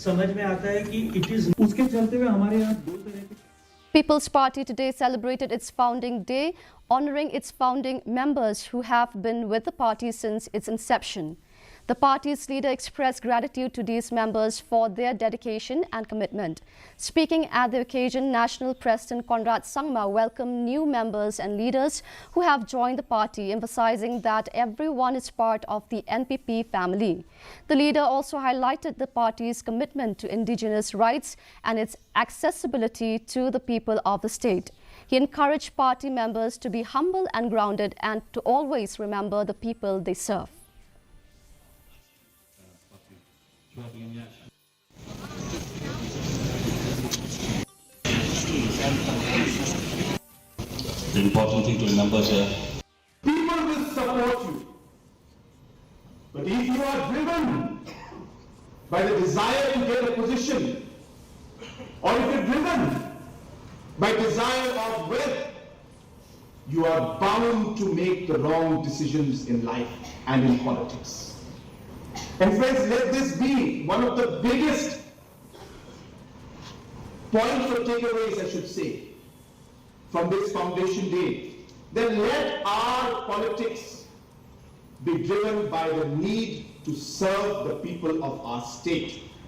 समझ में आता है कि it is उसके चलते हुए हमारे यहाँ दो तरह के People's Party today celebrated its founding day, honoring its founding members who have been with the party since its inception. The party's leader expressed gratitude to these members for their dedication and commitment. Speaking at the occasion, National President Conrad Sangma welcomed new members and leaders who have joined the party, emphasizing that everyone is part of the NPP family. The leader also highlighted the party's commitment to indigenous rights and its accessibility to the people of the state. He encouraged party members to be humble and grounded and to always remember the people they serve. The important thing to remember here. People will support you. But if you are driven by the desire to get a position, or if you're driven by desire of wealth, you are bound to make the wrong decisions in life and in politics. And friends, let this be one of the biggest points or takeaways, I should say, from this Foundation Day. Then let our politics be driven by the need to serve the people of our state.